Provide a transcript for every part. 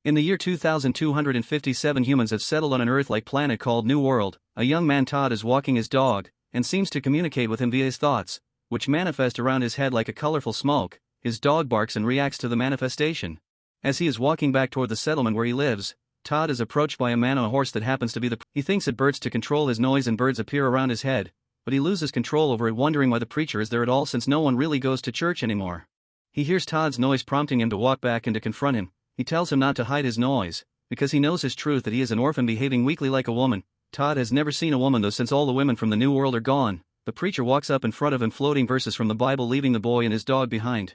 In the year 2257, humans have settled on an Earth-like planet called New World. A young man, Todd, is walking his dog, and seems to communicate with him via his thoughts, which manifest around his head like a colorful smoke. His dog barks and reacts to the manifestation. As he is walking back toward the settlement where he lives, Todd is approached by a man on a horse that happens to be he thinks it birds to control his noise, and birds appear around his head, but he loses control over it, wondering why the preacher is there at all since no one really goes to church anymore. He hears Todd's noise prompting him to walk back and to confront him. He tells him not to hide his noise, because he knows his truth, that he is an orphan behaving weakly like a woman. Todd has never seen a woman though, since all the women from the New World are gone. The preacher walks up in front of him floating verses from the Bible, leaving the boy and his dog behind.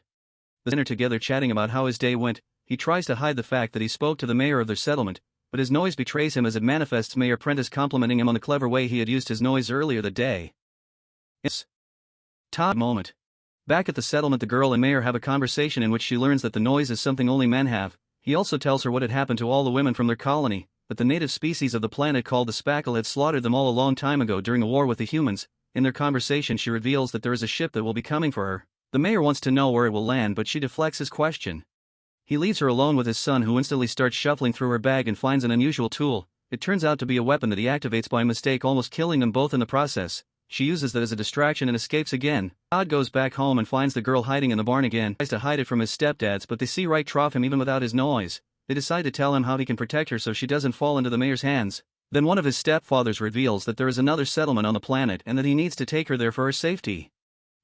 The dinner together, chatting about how his day went. He tries to hide the fact that he spoke to the mayor of their settlement, but his noise betrays him as it manifests Mayor Prentice complimenting him on the clever way he had used his noise earlier that day. It's Todd moment. Back at the settlement, the girl and mayor have a conversation in which she learns that the noise is something only men have. He also tells her what had happened to all the women from their colony, that the native species of the planet called the spackle had slaughtered them all a long time ago during a war with the humans. In their conversation, she reveals that there is a ship that will be coming for her. The mayor wants to know where it will land, but she deflects his question. He leaves her alone with his son, who instantly starts shuffling through her bag and finds an unusual tool. It turns out to be a weapon that he activates by mistake, almost killing them both in the process. She uses that as a distraction and escapes again. Todd goes back home and finds the girl hiding in the barn again. He tries to hide it from his stepdads, but they see right through him even without his noise. They decide to tell him how he can protect her so she doesn't fall into the mayor's hands. Then one of his stepfathers reveals that there is another settlement on the planet and that he needs to take her there for her safety.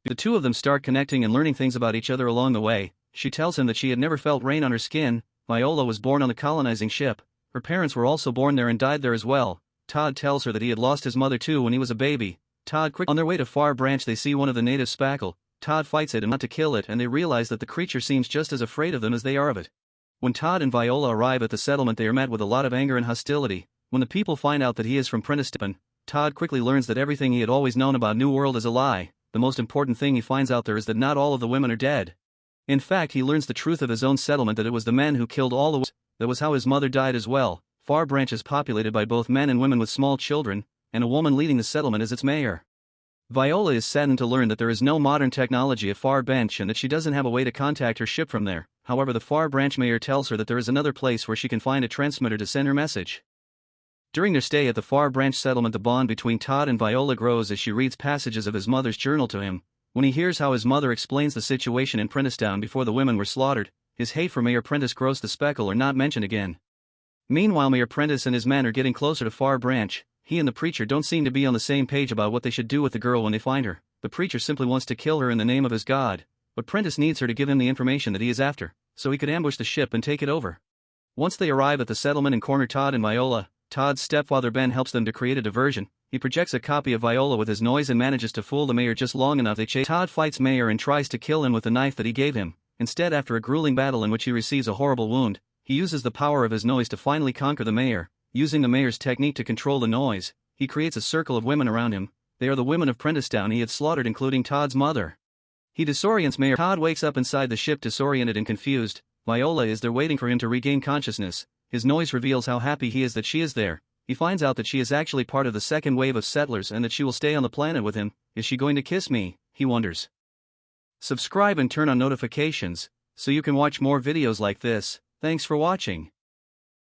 The two of them start connecting and learning things about each other along the way. She tells him that she had never felt rain on her skin. Viola was born on the colonizing ship. Her parents were also born there and died there as well. Todd tells her that he had lost his mother too when he was a baby. On their way to Far Branch, they see one of the native spackle. Todd fights it and not to kill it, and they realize that the creature seems just as afraid of them as they are of it. When Todd and Viola arrive at the settlement, they are met with a lot of anger and hostility. When the people find out that he is from Princeton, Todd quickly learns that everything he had always known about New World is a lie. The most important thing he finds out there is that not all of the women are dead. In fact, he learns the truth of his own settlement, that it was the men who killed all the women. That was how his mother died as well. Far Branch is populated by both men and women with small children, and a woman leading the settlement is its mayor. Viola is saddened to learn that there is no modern technology at Far Branch and that she doesn't have a way to contact her ship from there. However, the Far Branch mayor tells her that there is another place where she can find a transmitter to send her message. During their stay at the Far Branch settlement, the bond between Todd and Viola grows as she reads passages of his mother's journal to him. When he hears how his mother explains the situation in Princeton before the women were slaughtered, his hate for Mayor Prentice grows. The speckle are not mentioned again. Meanwhile, Mayor Prentice and his men are getting closer to Far Branch. He and the preacher don't seem to be on the same page about what they should do with the girl when they find her. The preacher simply wants to kill her in the name of his god, but Prentice needs her to give him the information that he is after, so he could ambush the ship and take it over. Once they arrive at the settlement and corner Todd and Viola, Todd's stepfather Ben helps them to create a diversion. He projects a copy of Viola with his noise and manages to fool the mayor just long enough. Todd fights Mayor and tries to kill him with the knife that he gave him. Instead, after a grueling battle in which he receives a horrible wound, he uses the power of his noise to finally conquer the mayor. Using the mayor's technique to control the noise, he creates a circle of women around him. They are the women of Princeton he had slaughtered, including Todd's mother. He disorients Mayor. Todd wakes up inside the ship disoriented and confused. Viola is there waiting for him to regain consciousness. His noise reveals how happy he is that she is there. He finds out that she is actually part of the second wave of settlers and that she will stay on the planet with him. Is she going to kiss me? He wonders. Subscribe and turn on notifications so you can watch more videos like this. Thanks for watching.